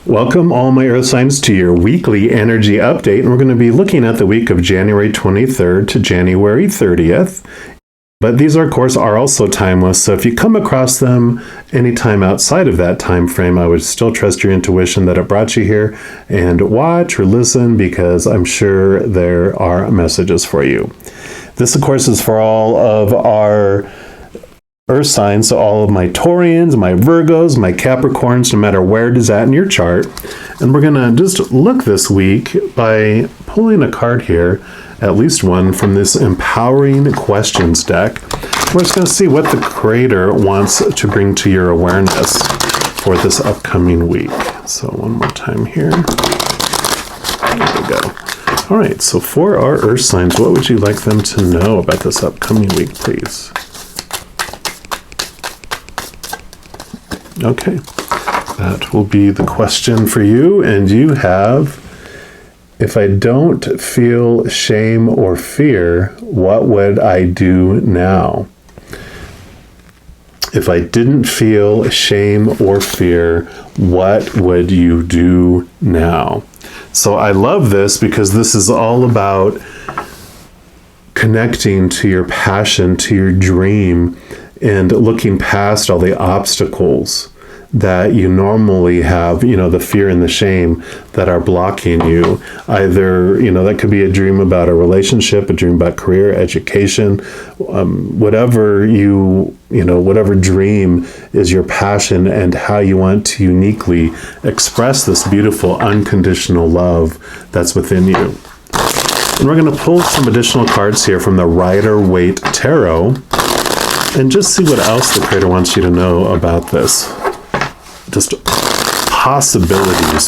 Welcome all my earth signs to your weekly energy update, and we're going to be looking at the week of January 23rd to January 30th. But these, of course, are also timeless, so if you come across them anytime outside of that time frame, I would still trust your intuition that it brought you here, and watch or listen, because I'm sure there are messages for you. This, of course, is for all of our earth signs, so all of my Taurians, my Virgos, my Capricorns, no matter where it is at in your chart. And we're going to just look this week by pulling a card here, at least one, from this Empowering Questions deck. We're just going to see what the Creator wants to bring to your awareness for this upcoming week. So one more time here. There we go. All right, so for our earth signs, what would you like them to know about this upcoming week, please? Okay, that will be the question for you, and you have, if I don't feel shame or fear, what would I do now? If I didn't feel shame or fear, what would you do now? So I love this because this is all about connecting to your passion, to your dream, and looking past all the obstacles that you normally have, the fear and the shame that are blocking you. Either, that could be a dream about a relationship, a dream about career, education, whatever whatever dream is your passion and how you want to uniquely express this beautiful unconditional love that's within you. And we're going to pull some additional cards here from the Rider-Waite Tarot and just see what else the Creator wants you to know about this. Just possibilities.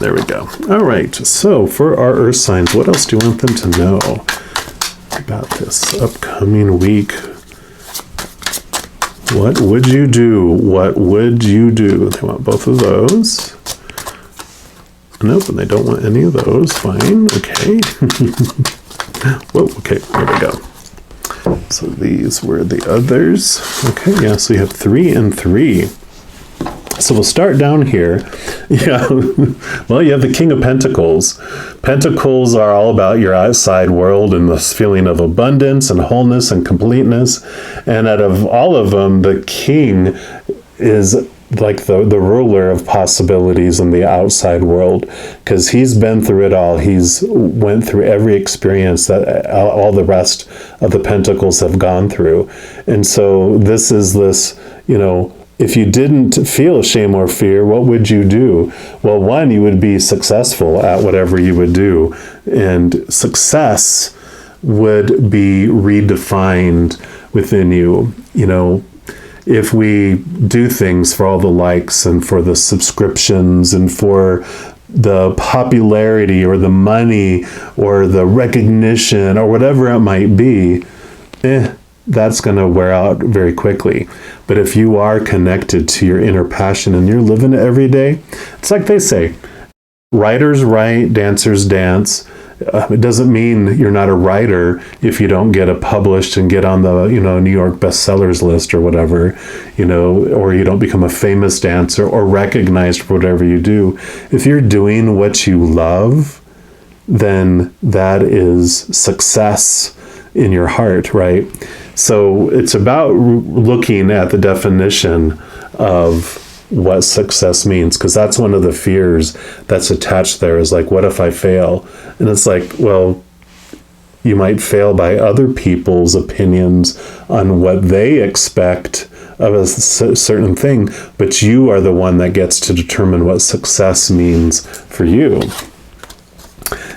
There we go. All right, so for our earth signs, what else do you want them to know about this upcoming week? What would you do? What would you do? They want both of those. Nope, and they don't want any of those. Fine, okay. Whoa, okay, there we go. So these were the others. Okay, yeah, so you have 3 and 3. So we'll start down here. Yeah, well, you have the King of Pentacles. Pentacles are all about your outside world and this feeling of abundance and wholeness and completeness. And out of all of them, the King is like the ruler of possibilities in the outside world, because he's been through it all. He's went through every experience that all the rest of the pentacles have gone through. And so this is this, if you didn't feel shame or fear, what would you do? Well, one, you would be successful at whatever you would do. And success would be redefined within you, if we do things for all the likes and for the subscriptions and for the popularity or the money or the recognition or whatever it might be, that's going to wear out very quickly. But if you are connected to your inner passion and you're living it every day, it's like they say, writers write, dancers dance. It doesn't mean you're not a writer if you don't get it published and get on the, New York bestsellers list or whatever, or you don't become a famous dancer or recognized for whatever you do. If you're doing what you love, then that is success in your heart, right? So it's about looking at the definition of what success means, because that's one of the fears that's attached there, is like, what if I fail? And it's like, well, you might fail by other people's opinions on what they expect of a certain thing, but you are the one that gets to determine what success means for you.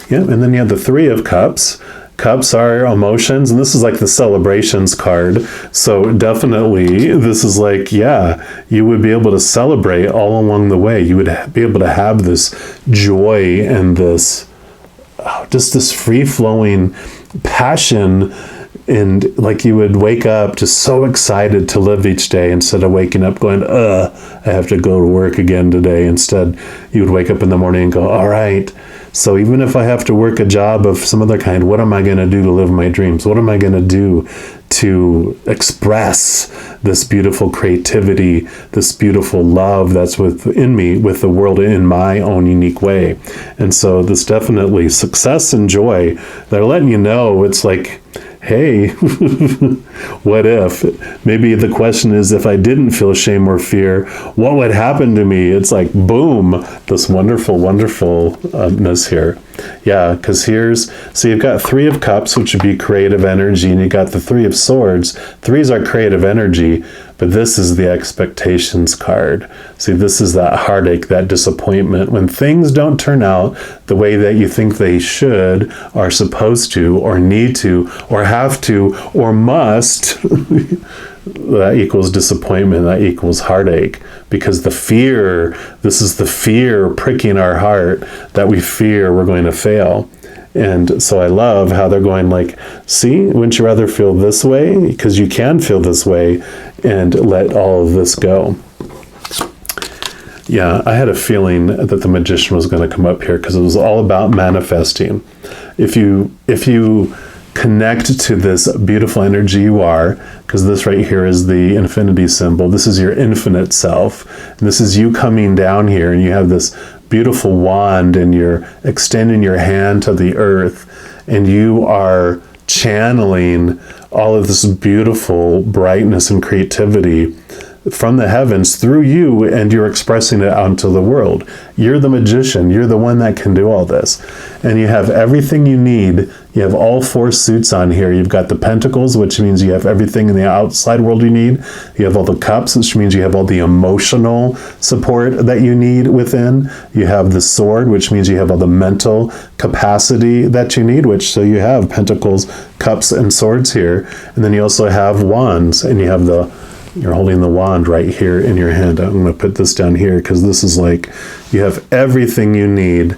Yeah, and then you have the 3 of Cups. Cups are emotions, and this is like the celebrations card. So definitely, this is like, you would be able to celebrate all along the way. You would be able to have this joy and this, just this free-flowing passion, and like you would wake up just so excited to live each day instead of waking up going, I have to go to work again today. Instead, you would wake up in the morning and go, all right, so even if I have to work a job of some other kind, what am I going to do to live my dreams? What am I going to do to express this beautiful creativity, this beautiful love that's within me, with the world in my own unique way. And so this definitely success and joy, they're letting you know, it's like, hey, what if? Maybe the question is, if I didn't feel shame or fear, what would happen to me? It's like, boom, this wonderful, wonderfulness here. Yeah, because so you've got 3 of Cups, which would be creative energy, and you got the 3 of Swords. 3s are creative energy, but this is the expectations card. See, this is that heartache, that disappointment, when things don't turn out the way that you think they should, are supposed to, or need to, or have to, or must. That equals disappointment, that equals heartache, because this is the fear pricking our heart, that we fear we're going to fail. And so I love how they're going like, see, wouldn't you rather feel this way? Because you can feel this way, and let all of this go. Yeah, I had a feeling that the Magician was going to come up here, because it was all about manifesting. If you connect to this beautiful energy you are, because this right here is the infinity symbol. This is your infinite self. And this is you coming down here, and you have this beautiful wand, and you're extending your hand to the earth, and you are channeling all of this beautiful brightness and creativity from the heavens through you, and you're expressing it onto the world. You're the magician. You're the one that can do all this. And you have everything you need. You have all 4 suits on here. You've got the Pentacles, which means you have everything in the outside world you need. You have all the Cups, which means you have all the emotional support that you need within. You have the Sword, which means you have all the mental capacity that you need, so you have Pentacles, Cups, and Swords here. And then you also have Wands, and you're holding the wand right here in your hand. I'm going to put this down here, because this is like, you have everything you need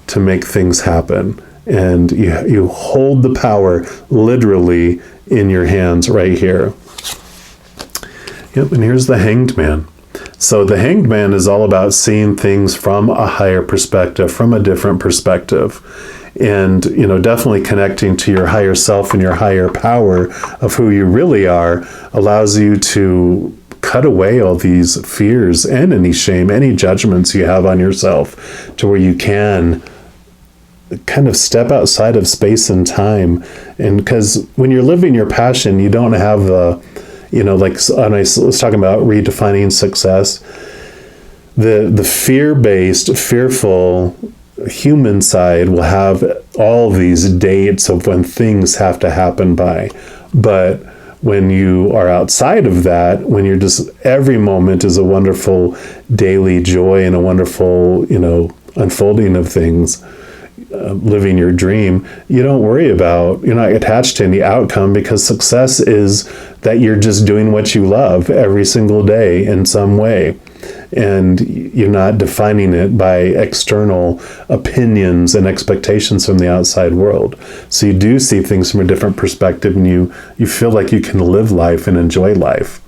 to make things happen. And you hold the power literally in your hands right here. Yep, and here's the Hanged Man. So the Hanged Man is all about seeing things from a higher perspective, from a different perspective. And, definitely connecting to your higher self and your higher power of who you really are allows you to cut away all these fears and any shame, any judgments you have on yourself, to where you can kind of step outside of space and time. And because when you're living your passion, you don't have like I was talking about redefining success, the fear-based, fearful human side will have all these dates of when things have to happen by. But when you are outside of that, when you're just, every moment is a wonderful daily joy and a wonderful, unfolding of things, living your dream, you're not attached to any outcome, because success is that you're just doing what you love every single day in some way. And you're not defining it by external opinions and expectations from the outside world. So you do see things from a different perspective, and you feel like you can live life and enjoy life.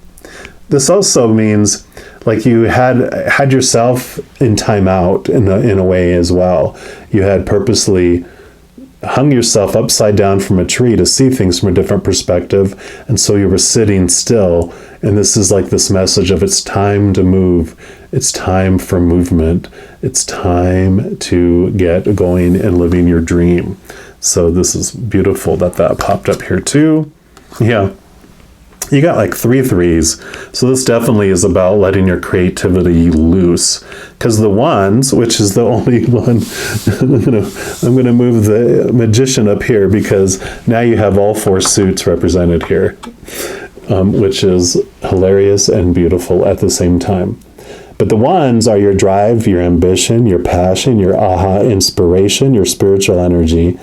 This also means like you had yourself in time out in a way as well. You had purposely hung yourself upside down from a tree to see things from a different perspective, and so you were sitting still. And this is like this message of, it's time to move, it's time for movement, it's time to get going and living your dream. So this is beautiful that popped up here too. Yeah, you got like 3 threes. So this definitely is about letting your creativity loose. Because the Wands, which is the only one, I'm gonna move the Magician up here, because now you have all 4 suits represented here, which is hilarious and beautiful at the same time. But the Wands are your drive, your ambition, your passion, your aha inspiration, your spiritual energy.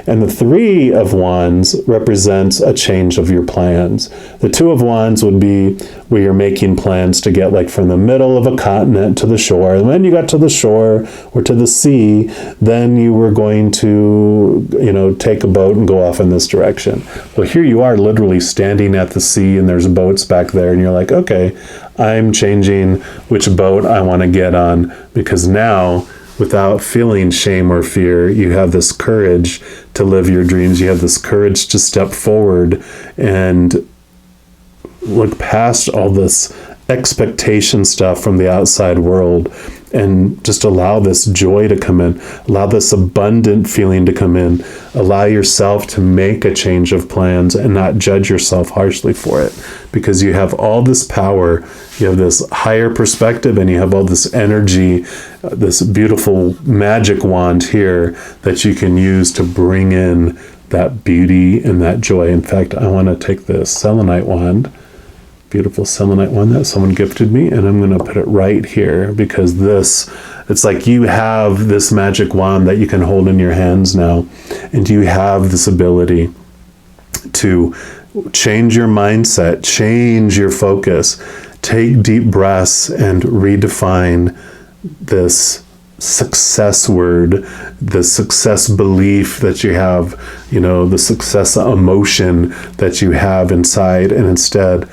And the 3 of Wands represents a change of your plans. The 2 of Wands would be where you're making plans to get like from the middle of a continent to the shore. And when you got to the shore or to the sea, then you were going to, take a boat and go off in this direction. Well, here you are literally standing at the sea, and there's boats back there, and you're like, okay, I'm changing which boat I want to get on, because now, without feeling shame or fear, you have this courage to live your dreams. You have this courage to step forward and look past all this expectation stuff from the outside world and just allow this joy to come in, allow this abundant feeling to come in, allow yourself to make a change of plans and not judge yourself harshly for it, because you have all this power, you have this higher perspective, and you have all this energy, this beautiful magic wand here that you can use to bring in that beauty and that joy. In fact, I want to take this selenite wand, beautiful selenite one that someone gifted me, and I'm going to put it right here, because this, it's like you have this magic wand that you can hold in your hands now, and you have this ability to change your mindset, change your focus, take deep breaths, and redefine this success word, the success belief that you have, you know, the success emotion that you have inside, and instead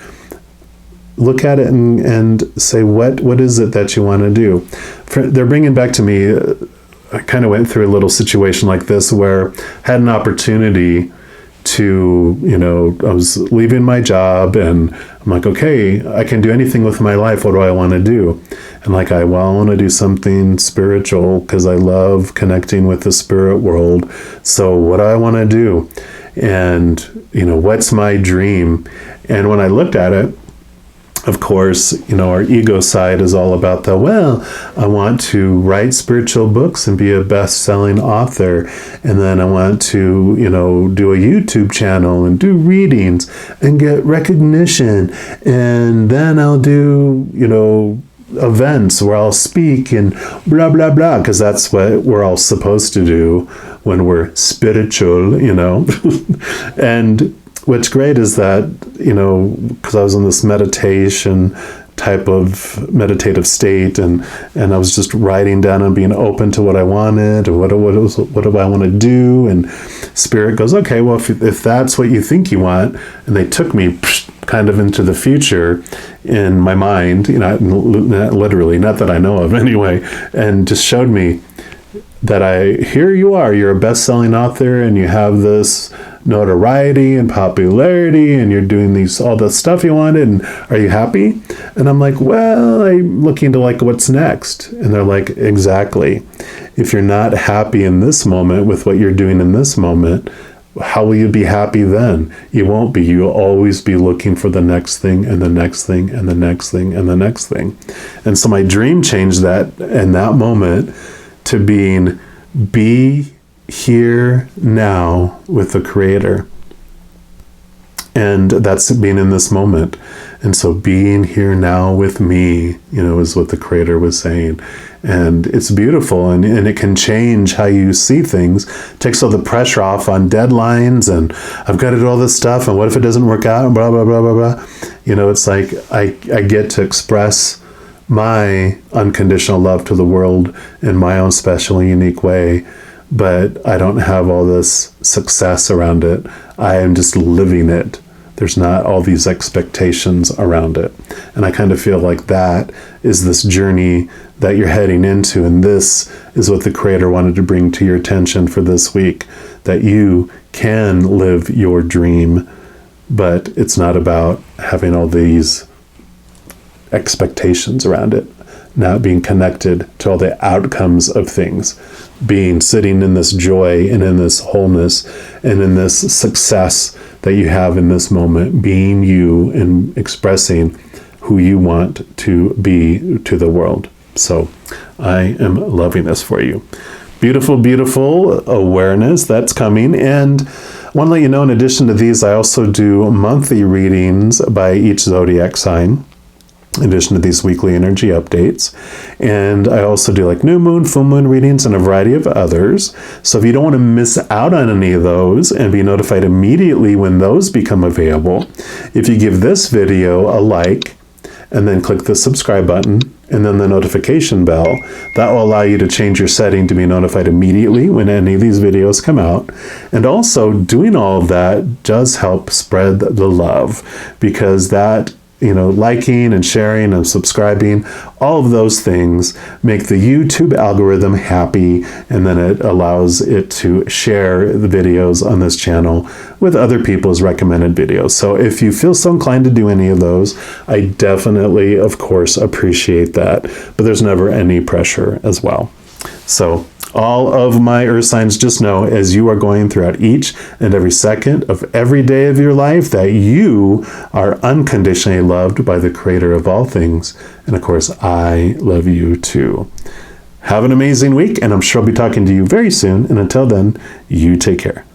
look at it and say, what is it that you want to do? They're bringing back to me, I kind of went through a little situation like this where I had an opportunity to, you know, I was leaving my job and I'm like, okay, I can do anything with my life. What do I want to do? And like, I want to do something spiritual because I love connecting with the spirit world. So what do I want to do? And, you know, what's my dream? And when I looked at it, of course, you know, our ego side is all about I want to write spiritual books and be a best-selling author. And then I want to, you know, do a YouTube channel and do readings and get recognition. And then I'll do, you know, events where I'll speak and blah, blah, blah, because that's what we're all supposed to do when we're spiritual, you know. And what's great is that, you know, because I was in this meditation type of meditative state, and I was just writing down and being open to what I wanted, or what do I want to do, and Spirit goes, okay, well, if that's what you think you want, and they took me kind of into the future in my mind, you know, not literally, not that I know of anyway, and just showed me that here you are, you're a best-selling author, and you have this notoriety and popularity, and you're doing all the stuff you wanted, and are you happy? And I'm like, well, I'm looking to like what's next. And they're like, exactly. If you're not happy in this moment with what you're doing in this moment, how will you be happy then? You won't be. You'll always be looking for the next thing and the next thing and the next thing and the next thing. And so my dream changed that in that moment to be here now with the Creator. And that's being in this moment. And so being here now with me, you know, is what the Creator was saying. And it's beautiful, and it can change how you see things. It takes all the pressure off on deadlines, and I've got to do all this stuff, and what if it doesn't work out, and blah, blah, blah, blah, blah. You know, it's like I get to express my unconditional love to the world in my own special and unique way, but I don't have all this success around it. I am just living it. There's not all these expectations around it. And I kind of feel like that is this journey that you're heading into. And this is what the Creator wanted to bring to your attention for this week, that you can live your dream, but it's not about having all these expectations around it, not being connected to all the outcomes of things, sitting in this joy and in this wholeness and in this success that you have in this moment, being you and expressing who you want to be to the world. So I am loving this for you. Beautiful, beautiful awareness that's coming. And I want to let you know, in addition to these, I also do monthly readings by each zodiac sign, in addition to these weekly energy updates. And I also do like new moon, full moon readings, and a variety of others. So if you don't want to miss out on any of those and be notified immediately when those become available, if you give this video a like and then click the subscribe button and then the notification bell, that will allow you to change your setting to be notified immediately when any of these videos come out. And also, doing all of that does help spread the love, because that liking and sharing and subscribing. All of those things make the YouTube algorithm happy, and then it allows it to share the videos on this channel with other people's recommended videos. So if you feel so inclined to do any of those, I definitely, of course, appreciate that, but there's never any pressure as well. So all of my earth signs, just know, as you are going throughout each and every second of every day of your life, that you are unconditionally loved by the creator of all things. And of course, I love you too. Have an amazing week, and I'm sure I'll be talking to you very soon. And until then, you take care.